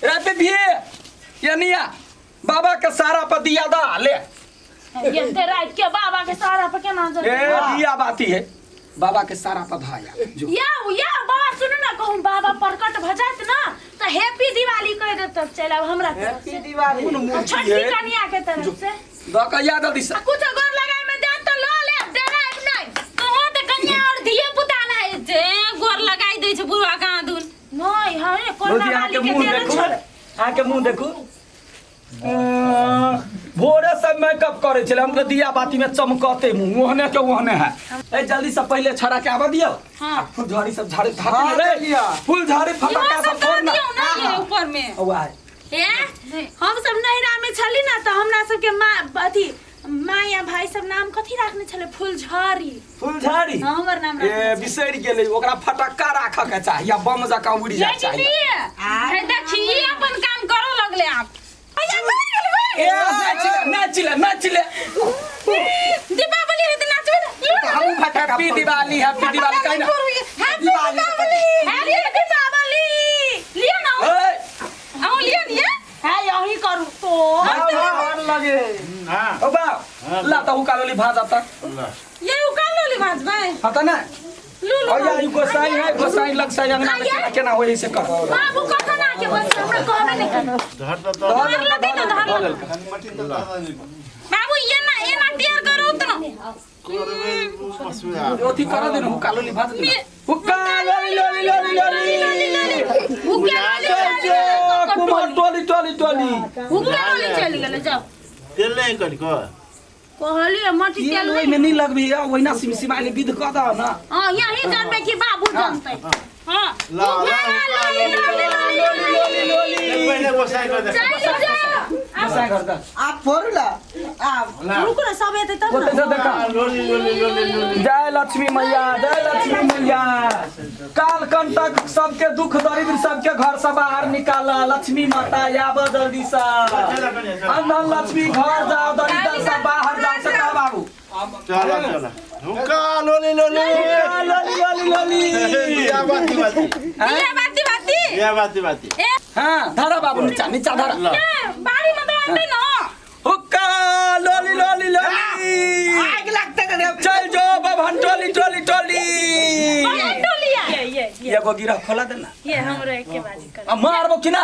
रहते भी ये नहीं बाबा के सारा पर दिया दा ले ये तेरा के बाबा के सारा पे क्या नाम ए दिया बाती है बाबा के सारा पर भाया जो या बात सुन ना कहूं बाबा प्रकट भ जात ना तो हैप्पी दिवाली कह दे तब चला हमरा हैप्पी दिवाली छठी कन्या के तरफ से दका याद दिस कुछ गोर लगाए में दे तो लो ले डेरा नहीं कहो तो कन्या और धिए पुता ना जे गोर लगाई दे छ बुढ़वा कांदुन नहीं हरे कोरोना वाली के तेरे आके मुंह देखू भोरे से मेकअप करे छले हमके दिया बाती में चमकते मुंह ओहने के ओहने है ए जल्दी से पहले छड़ा के आवा दियो हां फूल झाड़ी सब झाड़ी रे फूल झाड़ी फटाका सब फोड़ना ये ऊपर में वाह ए हम सब नहिरा में छली ना तो हमरा सब के मां अथी माया भाई सब नाम कथि राखने छले फूलझाड़ी हां हमर नाम ए बिसरि गेलै ओकरा फटाका राखा के चाहि या बम जका उड़ी जा चाहि है देखिए अपन काम करो लगले आप ए नाच ले दीपावली है तो नाचबे हम फटाका हैप्पी दिवाली काहे ना हैप्पी दीपावली लियो ना आओ लियो है यही करू तो मन लगे हां ओ बा ला त उकालोली भाजाता ये उकालोली भाज भाई हता ना ओ या ई गोसाई लग साई अंगना में केना होई से कर बाबू कथा ना के बस हमरा कहबे नहीं कर धर बाबू ये ना टियर करो उतना ओथी करा दे उकालोली भाज दे उकालोली कुमार टोली उकालोली चली गेले जाओ तेल नहीं कनिको कहली मटी तेल ओइ में नहीं लगबी ओइना सिमसिमाले विध क द ना हां यही जानबे कि बाबू जानतै हां ला पहले गोसाई कर दे गोसाई कर द आप फोरला आप रुको ना सब एते तब ओते से देखा लोली जय लक्ष्मी मैया काल कंटक सबके दुख दरिद्र सबके घर से बाहर निकाला लक्ष्मी माता आब जल्दी से अंदर लक्ष्मी घर जाओ दरिद्र से बाहर जाओ से का बाबू चला हुका लोली या बाती हां धारा बाबू नीचा धारा बाड़ी में तो आते ना हुक्का लोली आग लगता करे चल जो बभन टोली ये एगो गिरा खोला देना ये हमरे के बाजी कर अब मारबो कि ना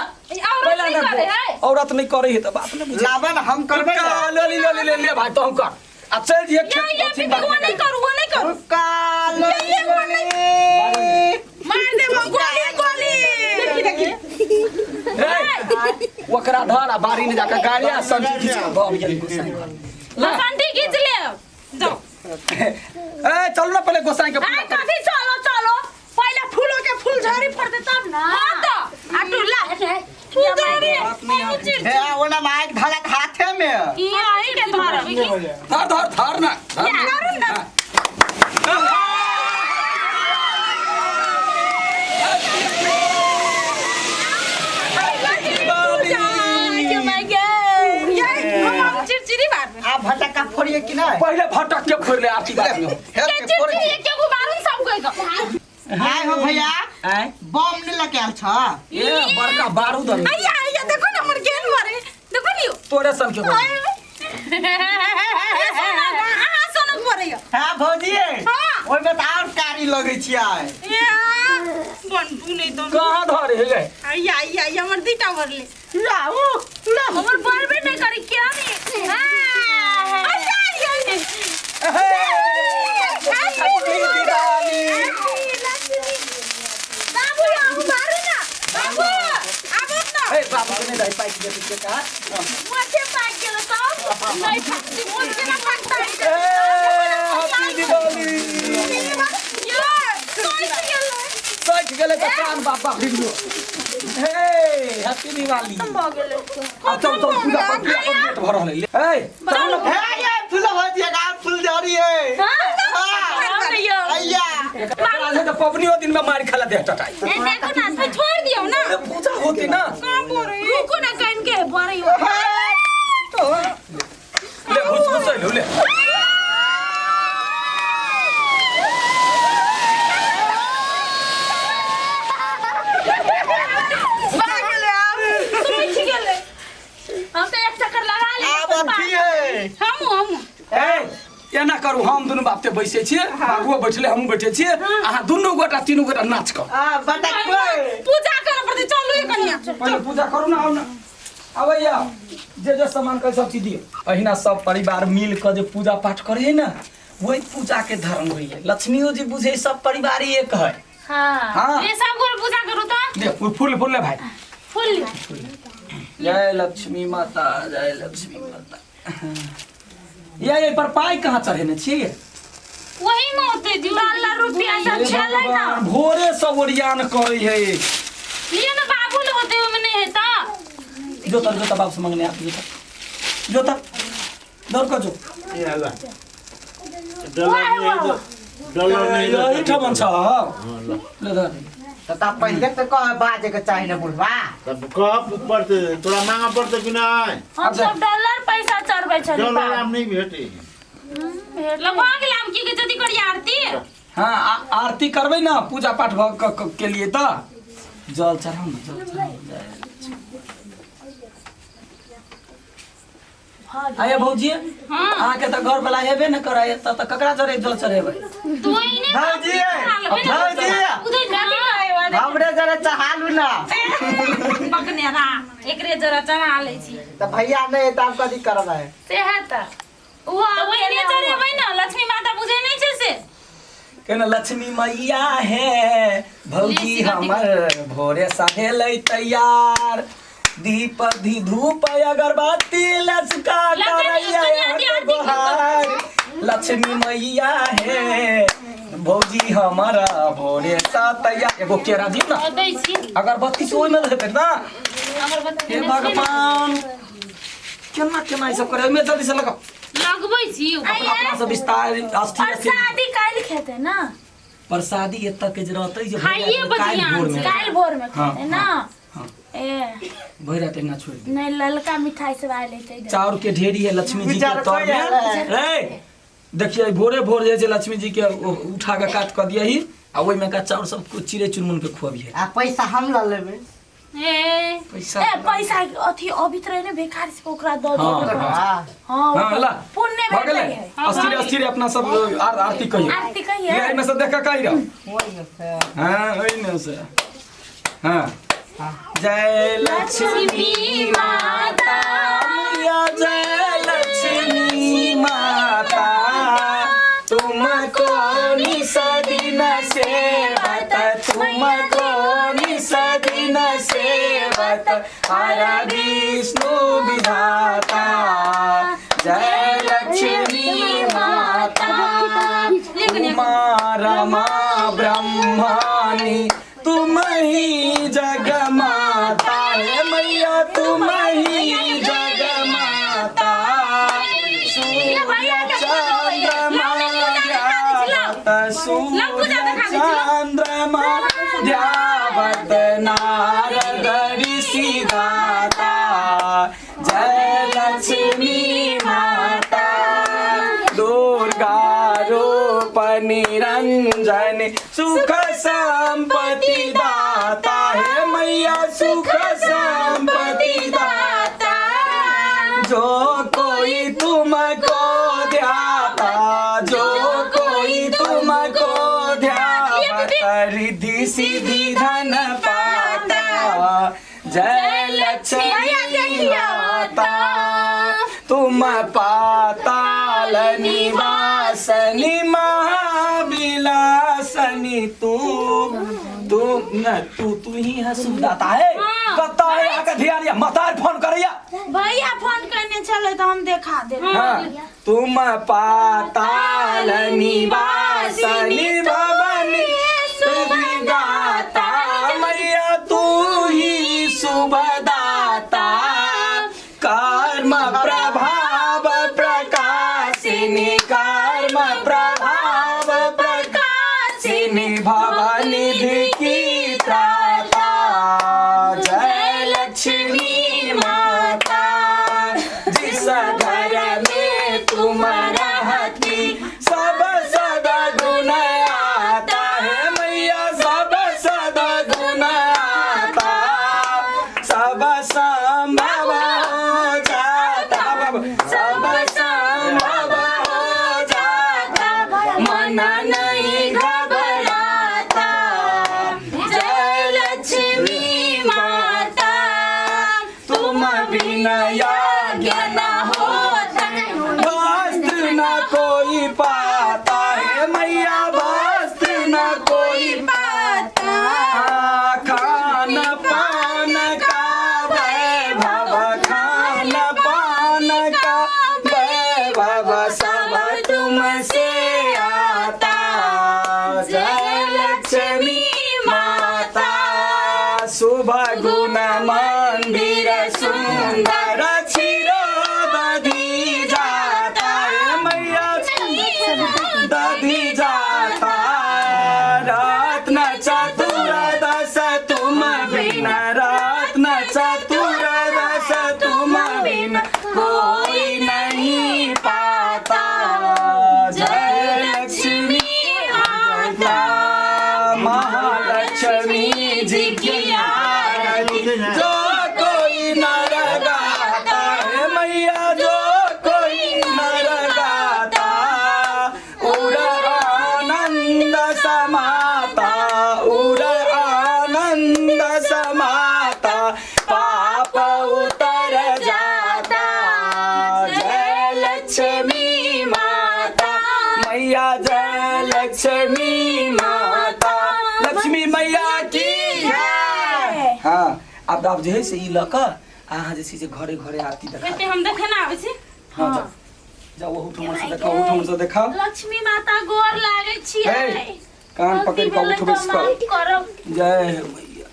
औरत नहीं करे है औरत नहीं करे है तो बात नहीं बुझे लावन हम करबे हुक्का लोली ले भाई तो हम कर आ चल जी एक ये वो नहीं करू काल मार दे गोली ओकरा धर आ बारी में जाकर गाड़ी आ संटी खींच के बाब ये गोसाई संटी खींच ले जाओ ए चल ना पहले गोसाई के हां कभी चलो पहले फूलों के फूलझाड़ी फड़ते तब ना हां तो अटुला फूलझाड़ी है ओना माइक धड़क हाथे में ये आई के धर ना आप भटका फोड़िए कि नहीं पहले भटक के फोड़ ले आती बात में हाय हो भैया हैं बम नहीं लगे आल छ ये बड़का बारूद है देखो ना हमर गेल मारे देखो लियो तोरे सन के बोल सोनक पड़े हां भौजी हां ओइ में और कारी लगे छियै बंटू नहीं तो कहां धरे है गए आई हमर दीटा भरले लाओ हमर बरबे नहीं करी क्या नहीं हां बाबू ने दई पाई के का मुझे पाक गेल तो नहीं फाटी मुझे ना फाटता हैप्पी दिवाली सच गेले त कान बाबा भिड़ो हे हैप्पी दिवाली चल पूजा पेट भर रहले ए चल हे ये फूल भौजी का फूल जड़ी है आज तो पबनियो दिन में मार खाला दे टटाई देखो ना तो छोड़ दियो ना पूजा होती ना रुको ना कहीं के बारे हो ले घुस ले एना करू हम दुनू बाप ते बैसे छियै बाबुओ बैठले हमहूँ बैठे छियै अहाँ दुनू गोटा तीनू गोटा नाच करू बता कोई पूजा करे पड़ते चलू ये कन्या पहिले पूजा करू ना आउ ना अबैया जे सामान के सब चीज दियो अहिना सब परिवार मिल के जे पूजा पाठ करे है ना वही पूजा के धर्म होई है लक्ष्मियो जी बुझे सब परिवार एक है हां ये सब को पूजा करू तो दे फूल ले भाई फूल जय लक्ष्मी माता जय लक्ष्मी माता ये पर पाई कहाँ चढ़ेने छियै वही में होते $1 रुपया सब चले ना भोरे सब ओरियान करे है ये ना बाबू लोग होते में नहीं है तो जोता बाप से मांगने आप जोता दौड़ को जो ये ला डॉलर नहीं यही ठमन छ ले धर तता पहिले त कह बाजे के चाहिए बुढ़वा तब कब पड़ते तोरा मांगा पड़ते कि नहीं हम सब डॉलर पैसा चढ़बै छ डॉलर हम नहीं भेटे लगवा गेलाम की के जदी करी आरती हां आरती करबै ना पूजा पाठ के लिए त जल चढ़ाऊ ना जल चढ़ाऊ आया भौजी अहाँ के त घर वाला हेबे न कराय त ककरा जरे जल चढ़ेबै तू इने भौजी हमरे जरा चढ़ालू ना पकनेरा एकरे जरा चढ़ा लै छी त भैया नहीं त आप कथी करबै सेहत वो इने चढ़ेबै ना लक्ष्मी माता पूजे नहीं छै से केना लक्ष्मी मैया है भौजी हमर भोरे साहे लै तैयार दीप धी धूप अगरबत्ती लचका करैया गोहार लक्ष्मी मैया है भौजी हमारा भोरे सा तैयार एगो केरा दी ना दै छी अगरबत्ती से ओइ में रहते ना अगरबत्ती हे भगवान केना ई सब करे में जल्दी से लगा लगबै छी अपना सब विस्तार अस्थिर प्रसादी काल खेते ना प्रसादी एत के रहते जे खाइए बदियान काल भोर में खेते ना ए भैरा तेना छोड़ दे नहीं ललका मिठाई सब आ लेते चाउर के ढेरी है लक्ष्मी जी के तौर में ए देखिए भोरे भोर जे लक्ष्मी जी के उठा के काट क दिया ही आ ओइ में का चाउर सब को चिड़े चुनमुन के खुआबिए आ पैसा हम ल लेबै पैसा अथी अभी त रहने बेकार से ओकरा द दो हां हां ला पुण्य भगले भेटै है अस्थिर अस्थिर अपना सब आरती कहिए आरती कहिए ये में से देखा कहि रह हां ओइ ने से हां जय लक्ष्मी माता या जय लक्ष्मी माता तुमको निसदिन सेवत तुमको निसदिन सेवत हर विष्णु विधाता जय लक्ष्मी माता रमा ब्रह्मानी तुम ही जगमाता है मैया तुम ही जगमाता सूर्य चंद्रमा चंद्रमा ध्यावत नारद ऋषि गाता जय लक्ष्मी माता दुर्गा रूप निरंजन सुख संपत्ति दाता है मैया सुख संपत्ति दाता जो कोई तुमको ध्याता जो कोई तुमको ध्याता रिद्धि सिद्धि धन पाता जय लक्ष्मी माता तुम पाताल निवासनी महाविलासनी तू ही है सुखदाता है कत्ता है आके ध्यान या मतार फोन करैया भैया फोन करने चले तो हम देखा दे तुम पाताल निवासनी भवानी सुखदाता मैया तू ही शुभदाता कर्म प्रभाव प्रकाशिनी कर्म प्रभाव प्रकाशिनी भवानी की त्राता जय लक्ष्मी माता जिस घर में तुम रहती सब सदा गुण आता है मैया सब सदा गुण आता सब संभव हो जाता सब संभव हो जाता बिना यज्ञ न होता, वस्त्र न कोई पाता है मैया, वस्त्र न कोई पाता। खान पान का वैभव, खान पान का वैभव सब तुमसे आता। जय लक्ष्मी माता, शुभ गुण मंदिर सुंदर क्षीरोदधि जाता है मैया, दधि जाता। रत्न चतुर्दश तुम बिना, रत्न चतुर्दश तुम बिना कोई नहीं पाता। जय लक्ष्मी माता, महालक्ष्मी जी की आरती जो कोई नर गाता है मैया, जो कोई नर गाता। उर आनंद समाता, उर आनंद समाता, पाप उतर जाता। जय लक्ष्मी माता मैया, जय लक्ष्मी माता, लक्ष्मी मैया की है। हाँ अब आप जे है से ई लक अहाँ जे से घरे घरे आती देखा। एते हम देखे ना आबै छी। हाँ जाओ जाओ, ओहू ठुम से देखाओ, ओहू ठुम से देखाओ। लक्ष्मी माता गोर लागै छियै। हे, कान पकड़ के उठबै करब। जय हो मैया।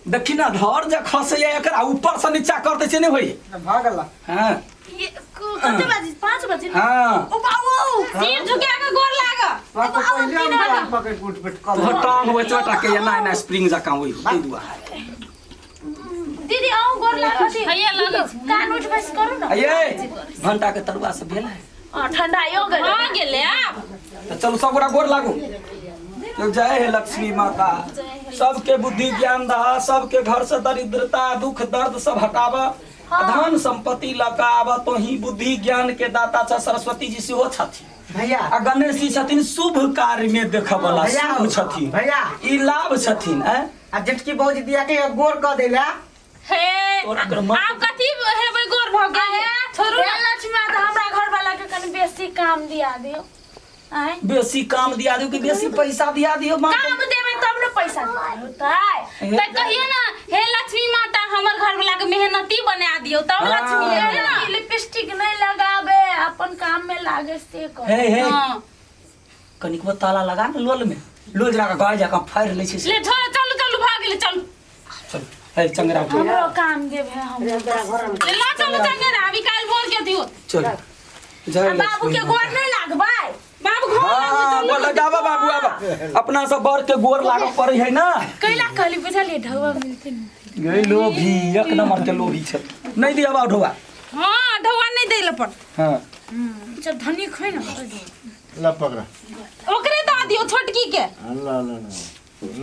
देखी ना धर जे खसैया एकरा ऊपर से नीचा करते से नहीं होई। भागला। हाँ ये कते बजे? 5 बजे। हाँ ओ बाबू सिर झुका के गोर लाग। तो पहले हम कान पकड़ के उठ बैठ कर। तो टांग होय चटा के या ना स्प्रिंग जका होई दे दुआ। दीदी आओ गोर लाग छी। हैया लागै छी। कान उठ बस करू ना। ये घंटा के तरुआ से भेल है। ठंडा हो गेलै। हां गेलै आब। तो चलो सब गोरा गोर लागू। तो जय हे लक्ष्मी माता, सबके बुद्धि ज्ञान दहा, सबके घर से दरिद्रता दुख दर्द सब हटावा, धन संपत्ति लकावा। तो ही बुद्धि ज्ञान के दाता छ सरस्वती जी सेहो छथिन भैया। आ गणेश जी छथिन शुभ कार्य में देखबला भैया शुभ छथिन भैया, ई लाभ छथिन। आ जेठकी भौजी दिया के गोर क देला। हे तोरा घर में आप कथी हेबै गोर भ गेल? छोड़ू ना लक्ष्मी माता, हमरा घर वाला के कनी बेसी काम दिया दियो। आय बेसी काम दिया दियो कि बेसी पैसा दिया दियो? काम देबै तब न पैसा होतै। त कहियो ना हे लक्ष्मी माता हमर घर वाला के मेहनती बना दियो तब लक्ष्मी है ना। लिपस्टिक नहीं लगावे, अपन काम में लागे से कर। हे कनिकबो ताला लगा न लोल में, लोल जरा गाय जाका फाड़ लै छै। ले छोड़, चलू चलू भाग गेलै, चलू चल हे चंगरा उठ हमरो काम देबे हम। ले ला चलू चंगरा, अभी काल भोर के दियो। चल जय बाबू के गोर नहीं लागबै। बाबू घर हाँ बोल लगावा बाबू आबा, अपना सब बर के गोर लागो पड़े है ना। कैला कहली बुझलिए ढौआ मिलते नहीं। गई लोभी एक नंबर के लोभी छ, नहीं दिया बा ढोआ। हां ढौआ नहीं देले पर। हां चल धनी खोइ ना ला पकड़ा। ओकरे दा दियो छोटकी के। ला ला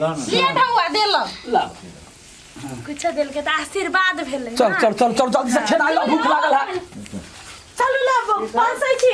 ला ना। ले ढौआ देल। ला कुछ देल के त आशीर्वाद भेलै। चल चल चल चल जल्दी से खेना ला, भूख लागल है। चलू ला, पासै छी।